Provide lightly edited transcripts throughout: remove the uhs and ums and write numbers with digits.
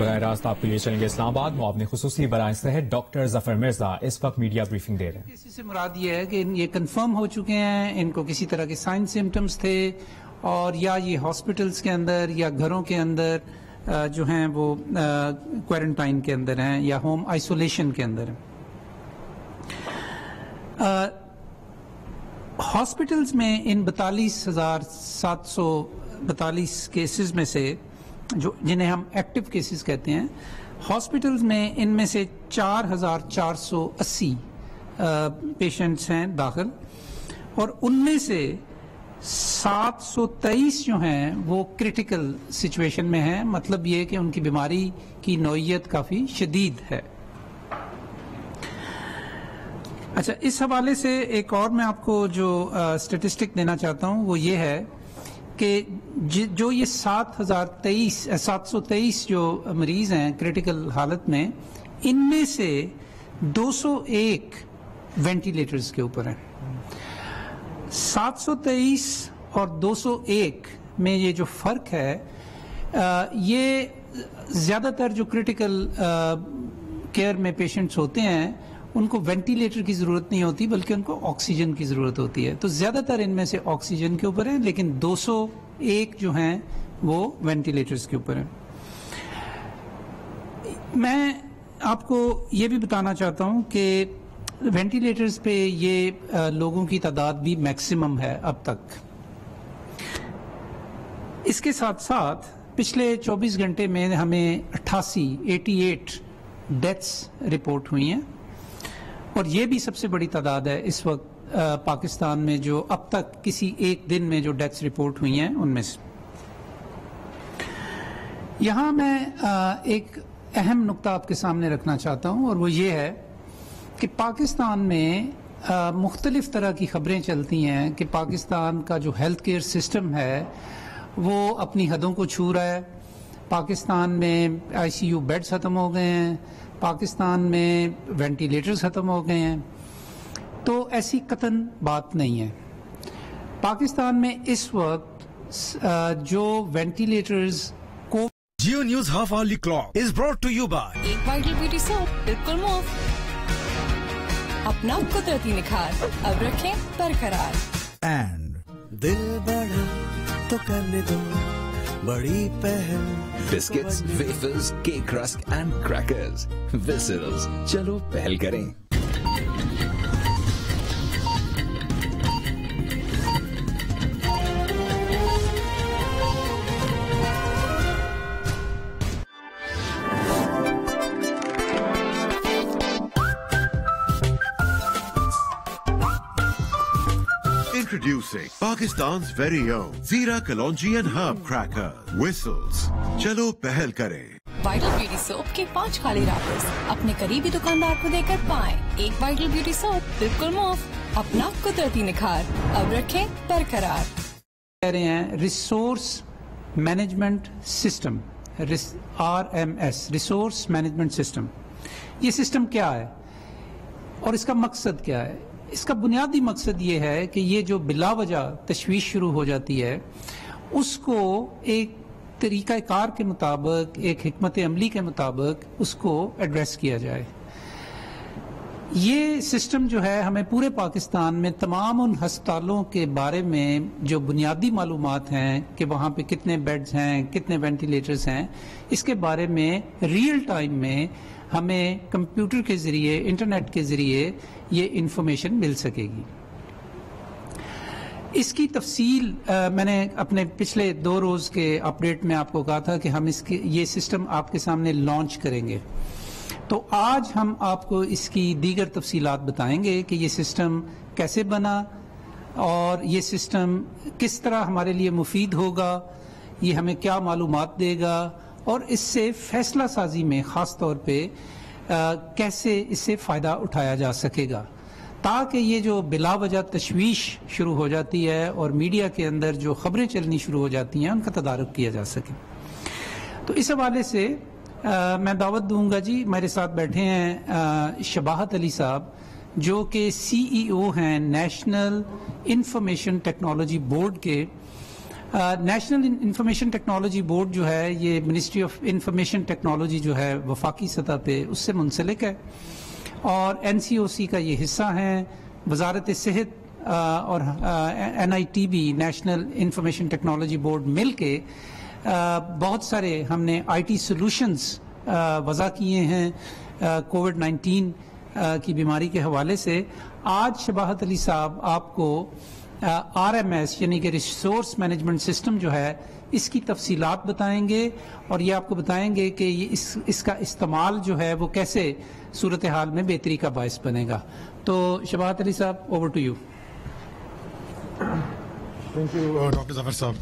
براہ راست آپ کے لیے چلیں گے اسلام آباد. معاون خصوصی برائے صحت ڈاکٹر ظفر مرزا اس وقت میڈیا بریفنگ دے رہے ہیں. اس سے مراد یہ ہے کہ یہ کنفرم ہو چکے ہیں، ان کو کسی طرح کے سائن سمٹمز تھے، اور یا یہ ہاسپٹلز کے اندر یا گھروں کے اندر جو ہیں وہ کوارنٹائن کے اندر ہیں یا ہوم آئسولیشن کے اندر ہیں. ہاسپٹلز میں ان 42,742 کیسز میں سے جنہیں ہم ایکٹیو کیسز کہتے ہیں، ہاسپٹلز میں ان میں سے 4,480 پیشنٹس ہیں داخل، اور ان میں سے 723 جو ہیں وہ کرٹیکل سچویشن میں ہیں. مطلب یہ کہ ان کی بیماری کی نوعیت کافی شدید ہے. اچھا، اس حوالے سے ایک اور میں آپ کو جو اسٹیٹسٹک دینا چاہتا ہوں وہ یہ ہے کہ جو یہ 723 جو مریض ہیں کرٹیکل حالت میں، ان میں سے 201 وینٹیلیٹرز کے اوپر ہیں. 723 اور 201 میں یہ جو فرق ہے، یہ زیادہ تر جو کرٹیکل کیئر میں پیشنٹس ہوتے ہیں ان کو وینٹیلیٹر کی ضرورت نہیں ہوتی بلکہ ان کو آکسیجن کی ضرورت ہوتی ہے. تو زیادہ تر ان میں سے آکسیجن کے اوپر ہیں، لیکن 201 جو ہیں وہ وینٹیلیٹرز کے اوپر ہیں. میں آپ کو یہ بھی بتانا چاہتا ہوں کہ وینٹیلیٹرز پہ یہ لوگوں کی تعداد بھی میکسیمم ہے اب تک. اس کے ساتھ ساتھ پچھلے 24 گھنٹے میں ہمیں 88 ڈیتھس رپورٹ ہوئی ہیں، اور یہ بھی سب سے بڑی تعداد ہے اس وقت پاکستان میں جو اب تک کسی ایک دن میں جو ڈیتھس رپورٹ ہوئی ہیں ان میں سے. یہاں میں ایک اہم نقطہ آپ کے سامنے رکھنا چاہتا ہوں، اور وہ یہ ہے کہ پاکستان میں مختلف طرح کی خبریں چلتی ہیں کہ پاکستان کا جو ہیلتھ کیئر سسٹم ہے وہ اپنی حدوں کو چھو رہا ہے. پاکستان میں ICU بیڈز ختم ہو گئے ہیں، پاکستان میں وینٹیلیٹرز ختم ہو گئے ہیں. تو ایسی قطعاً بات نہیں ہے. پاکستان میں اس وقت جو وینٹیلیٹرز کو Geo news half hourly clock is brought to you by ایک وائٹل بیوٹی سوپ بالکل مفت. اپنا قدرتی نکھار اب رکھیں برقرار. اینڈ دل بڑا تو کرنے دو بڑی پہل. Biscuits, wafers, cake risk and crackers. Vessels, چلو پہل کریں. Introducing Pakistan's very own Zira Kalonji and Herb Cracker. Whistles. Chalo pehel kare. Vital beauty soup کے 5 خالی راپرز اپنے قریبی دکاندار کو دے کر پائیں ایک وائٹل بیوٹی سوپ بالکل مفت. اپنا قدرتی نکھار اب رکھیں برقرار. کہہ رہے ہیں resource management system, RMS، resource management system. یہ سسٹم کیا ہے اور اس کا مقصد کیا ہے؟ اس کا بنیادی مقصد یہ ہے کہ یہ جو بلا وجہ تشویش شروع ہو جاتی ہے اس کو ایک طریقہ کار کے مطابق، ایک حکمت عملی کے مطابق اس کو ایڈریس کیا جائے. یہ سسٹم جو ہے ہمیں پورے پاکستان میں تمام ان ہسپتالوں کے بارے میں جو بنیادی معلومات ہیں کہ وہاں پہ کتنے بیڈز ہیں، کتنے وینٹیلیٹرز ہیں، اس کے بارے میں ریئل ٹائم میں ہمیں کمپیوٹر کے ذریعے، انٹرنیٹ کے ذریعے یہ انفارمیشن مل سکے گی. اس کی تفصیل میں نے اپنے پچھلے 2 روز کے اپڈیٹ میں آپ کو کہا تھا کہ ہم یہ سسٹم آپ کے سامنے لانچ کریں گے. تو آج ہم آپ کو اس کی دیگر تفصیلات بتائیں گے کہ یہ سسٹم کیسے بنا اور یہ سسٹم کس طرح ہمارے لیے مفید ہوگا، یہ ہمیں کیا معلومات دے گا، اور اس سے فیصلہ سازی میں خاص طور پہ کیسے اس سے فائدہ اٹھایا جا سکے گا، تاکہ یہ جو بلا وجہ تشویش شروع ہو جاتی ہے اور میڈیا کے اندر جو خبریں چلنی شروع ہو جاتی ہیں ان کا تدارک کیا جا سکے. تو اس حوالے سے میں دعوت دوں گا جی، میرے ساتھ بیٹھے ہیں شباہت علی صاحب جو کہ CEO ہیں نیشنل انفارمیشن ٹیکنالوجی بورڈ کے. نیشنل انفارمیشن ٹیکنالوجی بورڈ جو ہے یہ منسٹری آف انفارمیشن ٹیکنالوجی جو ہے وفاقی سطح پہ اس سے منسلک ہے، اور NCOC کا یہ حصہ ہیں. وزارت صحت اور NITB national information technology board مل کے بہت سارے ہم نے IT سولوشنز وضع کیے ہیں کووڈ-19 کی بیماری کے حوالے سے. آج شباہت علی صاحب آپ کو RMS یعنی کہ ریسورس مینجمنٹ سسٹم جو ہے اس کی تفصیلات بتائیں گے، اور یہ آپ کو بتائیں گے کہ یہ اس کا استعمال جو ہے وہ کیسے صورتحال میں بہتری کا باعث بنے گا. تو شباہت علی صاحب، over to you. Thank you doctor Zafar صاحب.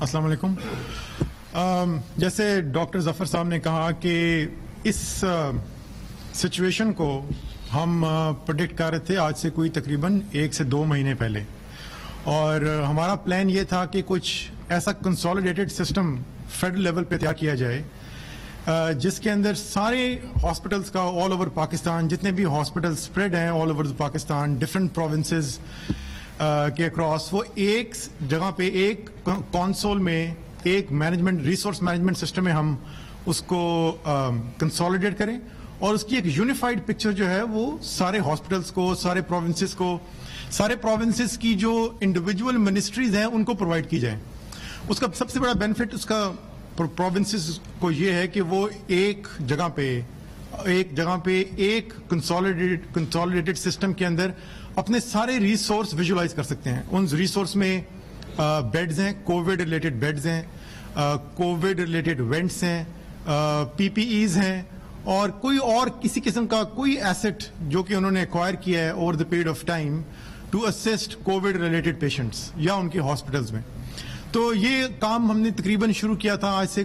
السلام علیکم. جیسے ڈاکٹر ظفر صاحب نے کہا کہ اس سچویشن کو ہم پریڈکٹ کر رہے تھے آج سے کوئی تقریباً 1 سے 2 مہینے پہلے، اور ہمارا پلان یہ تھا کہ کچھ ایسا کنسالیڈیٹڈ سسٹم فیڈرل لیول پہ تیار کیا جائے جس کے اندر سارے ہاسپٹلس کا آل اوور پاکستان، جتنے بھی ہاسپٹل اسپریڈ ہیں all over Pakistan different provinces کے اکراس، وہ ایک جگہ پہ ایک کونسول میں ایک مینجمنٹ ریسورس مینجمنٹ سسٹم میں ہم اس کو کنسالیڈیٹ کریں، اور اس کی ایک یونیفائڈ پکچر جو ہے وہ سارے ہاسپٹلس کو، سارے پروونسز کو، سارے پروونسز کی جو انڈیویجول منسٹریز ہیں ان کو پرووائڈ کی جائے. اس کا سب سے بڑا بینیفٹ اس کا پروونسز کو یہ ہے کہ وہ ایک جگہ پہ ایک کنسالیڈیٹڈ سسٹم کے اندر اپنے سارے ریسورس ویژولائز کر سکتے ہیں. ان ریسورس میں بیڈز ہیں، کووڈ ریلیٹڈ بیڈز ہیں، کووڈ ریلیٹڈ وینٹس ہیں، PPEs ہیں، اور کوئی اور کسی قسم کا کوئی ایسٹ جو کہ انہوں نے ایکوائر کیا ہے over the period of time to assist COVID related patients یا ان کے ہاسپٹلس میں. تو یہ کام ہم نے تقریباً شروع کیا تھا آج سے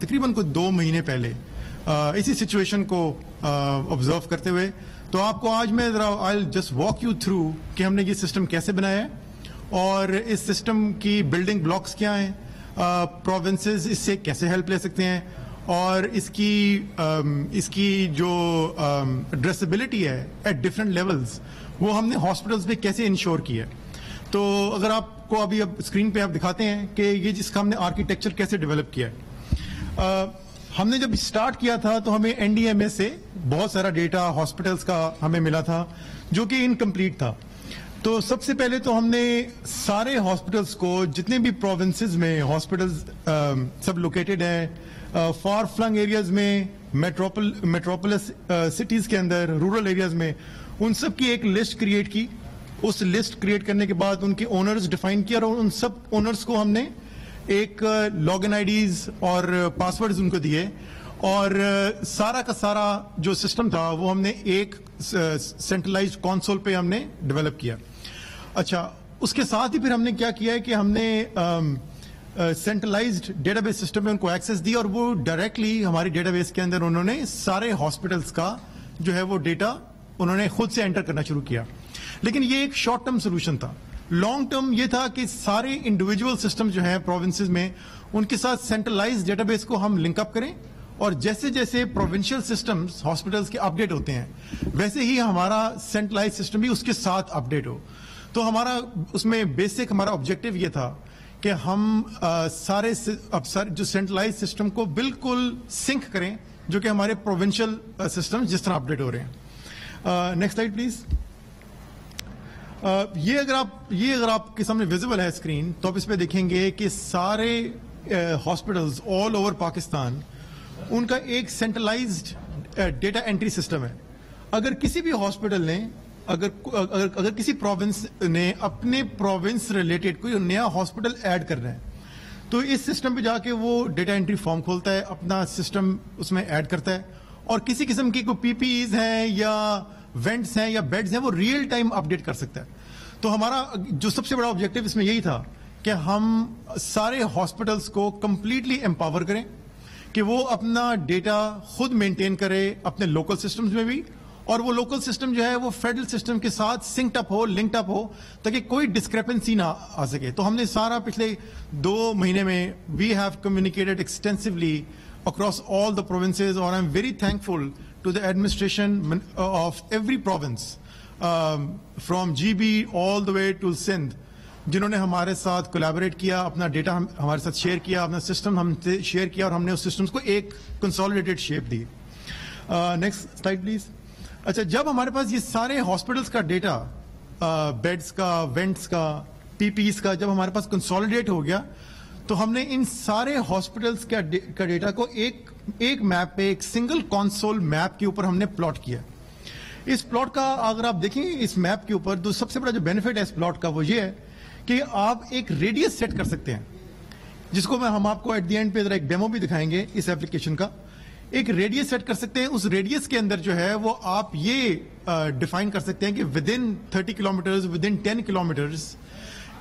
تقریباً 2 مہینے پہلے اسی سچویشن کو آبزرو کرتے ہوئے. تو آپ کو آج میں ذرا I just walk you through کہ ہم نے یہ سسٹم کیسے بنایا ہے اور اس سسٹم کی بلڈنگ بلاکس کیا ہیں، پروونسز اس سے کیسے ہیلپ لے سکتے ہیں، اور اس کی جو ایڈریسبلٹی ہے ایٹ ڈفرینٹ لیولز وہ ہم نے ہاسپٹلس میں کیسے انشور کی ہے. تو اگر آپ کو ابھی اسکرین پہ آپ دکھاتے ہیں کہ یہ جس کا ہم نے آرکیٹیکچر کیسے ڈیولپ کیا ہے. ہم نے جب اسٹارٹ کیا تھا تو ہمیں NDMA سے بہت سارا ڈیٹا ہاسپٹلس کا ہمیں ملا تھا جو کہ انکمپلیٹ تھا. تو سب سے پہلے تو ہم نے سارے ہاسپٹلس کو، جتنے بھی پروونسز میں ہاسپٹلس سب لوکیٹڈ ہیں، فار فلنگ ایریاز میں، میٹروپولس سٹیز کے اندر، رورل ایریاز میں، ان سب کی ایک لسٹ کریٹ کی. اس لسٹ کریٹ کرنے کے بعد ان کے اونرز ڈیفائن کیا، اور ان سب اونرز کو ہم نے ایک لاگن IDs اور پاسورڈز ان کو دیے، اور سارا کا سارا جو سسٹم تھا وہ ہم نے ایک سینٹرلائزڈ کونسول پہ ہم نے ڈیولپ کیا. اچھا، اس کے ساتھ ہی پھر ہم نے کیا کیا ہے کہ ہم نے سینٹرلائزڈ ڈیٹا بیس سسٹم میں ان کو ایکسیس دی، اور وہ ڈائریکٹلی ہماری ڈیٹا بیس کے اندر انہوں نے سارے ہاسپٹلس کا جو ہے وہ ڈیٹا انہوں نے خود سے انٹر کرنا شروع کیا. لیکن یہ ایک شارٹ ٹرم سولوشن تھا. لانگ ٹرم یہ تھا کہ سارے انڈیویجول سسٹم جو ہیں پروونسز میں ان کے ساتھ سینٹرلائز ڈیٹا بیس کو ہم لنک اپ کریں، اور جیسے جیسے پروونشل سسٹمز ہاسپٹلس کے اپڈیٹ ہوتے ہیں ویسے ہی ہمارا سینٹرلائز سسٹم بھی اس کے ساتھ اپڈیٹ ہو. تو ہمارا اس میں بیسک ہمارا آبجیکٹو یہ تھا کہ ہم سارے جو سینٹرلائز سسٹم کو بالکل سنک کریں جو کہ ہمارے پروونشل سسٹم جس طرح اپڈیٹ ہو رہے ہیں. Next slide please. یہ اگر آپ کے سامنے ویزیبل ہے اسکرین تو آپ اس پہ دیکھیں گے کہ سارے ہاسپٹلز آل اوور پاکستان ان کا ایک سینٹرلائزڈ ڈیٹا انٹری سسٹم ہے. اگر کسی بھی ہاسپٹل نے اگر کسی پروونس نے اپنے پروونس ریلیٹڈ کوئی نیا ہاسپٹل ایڈ کرنا ہے تو اس سسٹم پہ جا کے وہ ڈیٹا انٹری فارم کھولتا ہے، اپنا سسٹم اس میں ایڈ کرتا ہے، اور کسی قسم کی کوئی PPEs ہیں یا وینٹس ہیں یا بیڈز ہیں وہ ریئل ٹائم اپڈیٹ کر سکتا ہے. تو ہمارا جو سب سے بڑا آبجیکٹو اس میں یہی تھا کہ ہم سارے ہاسپٹلس کو کمپلیٹلی امپاور کریں کہ وہ اپنا ڈیٹا خود مینٹین کرے اپنے لوکل سسٹمز میں بھی، اور وہ لوکل سسٹم جو ہے وہ فیڈرل سسٹم کے ساتھ سنکڈ اپ ہو، لنکڈ اپ ہو، تاکہ کوئی ڈسکریپنسی نہ آ سکے. تو ہم نے سارا پچھلے 2 مہینے میں we have communicated extensively across all the provinces, اور I am very thankful to the administration of every province, from GB all the way to Sindh, جنہوں نے ہمارے ساتھ کولیبوریٹ کیا, اپنا ڈیٹا ہمارے ساتھ شیئر کیا, اپنا سسٹم ہم سے شیئر کیا, اور ہم نے اس سسٹمز کو ایک consolidated shape the. Next slide please. اچھا, جب ہمارے پاس یہ سارے ہاسپٹلس کا ڈیٹا, بیڈس کا, وینٹس کا, پی پیز کا, جب ہمارے پاس کنسالیڈیٹ ہو گیا, تو ہم نے ان سارے ہاسپٹلس کا ڈیٹا کو ایک میپ پہ, ایک سنگل کانسول میپ کے اوپر ہم نے پلاٹ کیا. اس پلاٹ کا اگر آپ دیکھیں اس میپ کے اوپر, تو سب سے بڑا جو بینیفٹ ہے اس پلاٹ کا وہ یہ ہے کہ آپ ایک ریڈیس سیٹ کر سکتے ہیں, جس کو ہم آپ کو ایٹ دی اینڈ پہ ذرا ایک ڈیمو بھی دکھائیں گے اس ایپلیکیشن کا. ایک ریڈیس سیٹ کر سکتے ہیں. اس ریڈیس کے اندر جو ہے وہ آپ یہ ڈیفائن کر سکتے ہیں کہ within 30 kilometres, within 10 kilometres,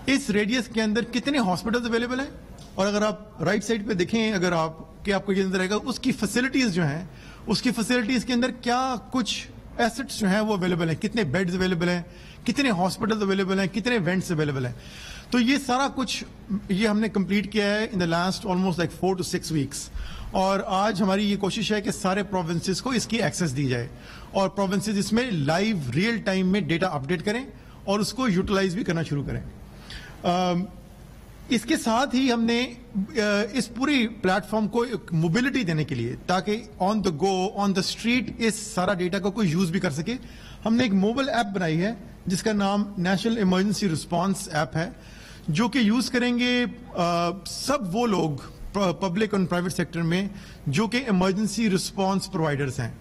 اس ریڈیس کے اندر کتنے ہاسپٹلز اویلیبل ہیں. اور اگر آپ رائٹ سائڈ پہ دیکھیں, اگر آپ کو یہ نظر آئے گا اس کی فیسلٹیز جو ہیں, اس کی فیسلٹیز کے اندر کیا کچھ ایسٹس جو ہیں وہ اویلیبل ہیں, کتنے بیڈز اویلیبل ہیں, کتنے ہاسپٹلز اویلیبل ہیں, کتنے وینٹس اویلیبل ہیں. تو یہ سارا کچھ یہ ہم نے کمپلیٹ کیا ہے in the last almost like 4 to 6 weeks. اور آج ہماری یہ کوشش ہے کہ سارے پروونسز کو اس کی ایکسیس دی جائے, اور پروونسز اس میں لائیو ریئل ٹائم میں ڈیٹا اپڈیٹ کریں اور اس کو یوٹیلائز بھی کرنا شروع کریں. اس کے ساتھ ہی ہم نے اس پوری پلیٹ فارم کو ایک موبلٹی دینے کے لیے, تاکہ آن دا گو, آن دا اسٹریٹ اس سارا ڈیٹا کو کوئی یوز بھی کر سکے, ہم نے ایک موبائل ایپ بنائی ہے جس کا نام نیشنل ایمرجنسی رسپانس ایپ ہے, جو کہ یوز کریں گے سب وہ لوگ پبلک اور پرائیویٹ سیکٹر میں جو کہ ایمرجنسی رسپانس پرووائڈرز ہیں.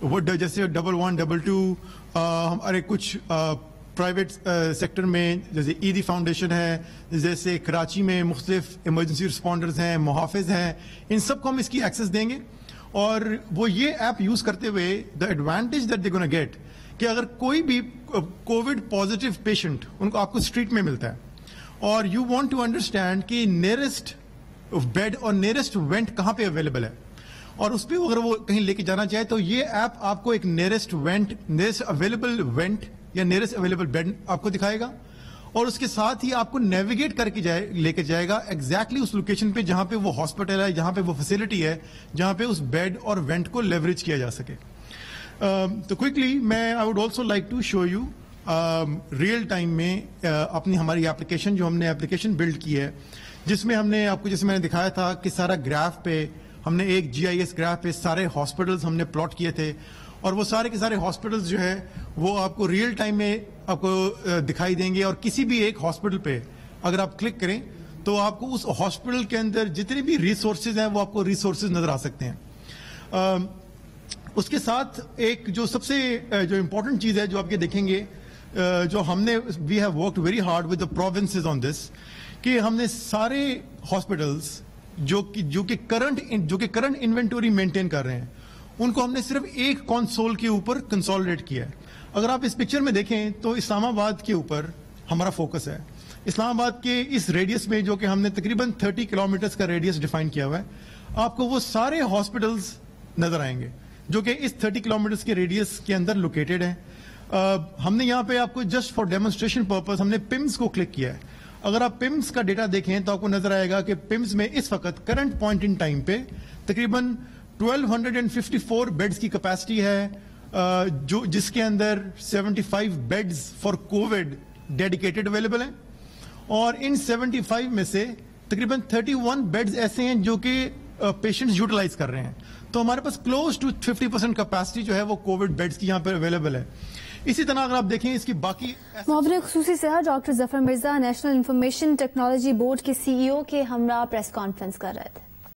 وہ جیسے 112, 122, ہمارے کچھ پرائیویٹ سیکٹر میں جیسے ایدی فاؤنڈیشن ہے, جیسے کراچی میں مختلف ایمرجنسی رسپانڈرز ہیں, محافظ ہیں, ان سب کو ہم اس کی ایکسیس دیں گے. اور وہ یہ ایپ یوز کرتے ہوئے the advantage that they gonna get, کہ اگر کوئی بھی کووڈ پازیٹیو پیشنٹ ان کو آپ کو اسٹریٹ میں ملتا ہے, اور یو وانٹ ٹو انڈرسٹینڈ کہ نیئرسٹ بیڈ اور نیئرسٹ وینٹ کہاں پہ اویلیبل ہے, اور اس پہ اگر وہ کہیں لے کے جانا چاہے, تو یہ ایپ آپ کو ایک nearest went, nearest available went یا نیئرسٹ اویلیبل بیڈ آپ کو دکھائے گا, اور اس کے ساتھ ہی آپ کو نیویگیٹ کر کے لے کے جائے گا ایگزیکٹلی اس لوکیشن پہ جہاں پہ وہ ہاسپٹل ہے, جہاں پہ وہ فیسلٹی ہے, جہاں پہ اس بیڈ اور وینٹ کو لیوریج کیا جا سکے. تو کوئکلی میں I would also like to show you real time میں اپنی ہماری ایپلیکیشن, جو ہم نے ایپلیکیشن بلڈ کی ہے, جس میں ہم نے آپ کو, جیسے میں نے دکھایا تھا کہ سارا گراف پہ ہم نے ایک GIS گراف پہ سارے ہاسپٹلز ہم نے پلاٹ کیے تھے, اور وہ سارے کے سارے ہاسپٹلز جو ہے وہ آپ کو ریئل ٹائم میں آپ کو دکھائی دیں گے. اور کسی بھی ایک ہاسپٹل پہ اگر آپ کلک کریں تو آپ کو اس ہاسپٹل کے اندر جتنے بھی ریسورسز ہیں وہ آپ کو ریسورسز نظر آ سکتے ہیں. اس کے ساتھ ایک جو سب سے جو امپورٹنٹ چیز ہے جو آپ یہ دیکھیں گے, جو ہم نے we have worked very hard with the provinces on this, کہ ہم نے سارے ہاسپٹلس جو کہ کرنٹ انوینٹوری مینٹین کر رہے ہیں, ان کو ہم نے صرف ایک کنسول کے اوپر کنسالیڈیٹ کیا ہے. اگر آپ اس پکچر میں دیکھیں تو اسلام آباد کے اوپر ہمارا فوکس ہے. اسلام آباد کے اس ریڈیس میں, جو کہ ہم نے تقریباً 30 کلومیٹرز کا ریڈیس ڈیفائن کیا ہوا ہے, آپ کو وہ سارے ہاسپٹلز نظر آئیں گے جو کہ اس 30 کلومیٹرز کے ریڈیس کے اندر لوکیٹڈ ہیں. ہم نے یہاں پہ آپ کو جسٹ فار ڈیمونسٹریشن پرپز ہم نے پمز کو کلک کیا ہے. اگر آپ پمز کا ڈیٹا دیکھیں تو آپ کو نظر آئے گا کہ پمز میں اس وقت کرنٹ پوائنٹ ان ٹائم پہ تقریباً 1254 بیڈز کی کیپیسٹی ہے, جس کے اندر 75 beds for Covid dedicated available ہیں, اور ان 75 میں سے تقریباً 31 بیڈز ایسے ہیں جو کہ پیشنٹس یوٹیلائز کر رہے ہیں. تو ہمارے پاس کلوز ٹو 50% کیپیسٹی جو ہے وہ کووڈ بیڈز کی یہاں پر اویلیبل ہے. اسی طرح اگر آپ دیکھیں اس کی باقی معاون خصوصی صحت doctor Zafar Mirza national information technology board کے CEO کے ہمراہ پریس کانفرنس کر رہے تھے.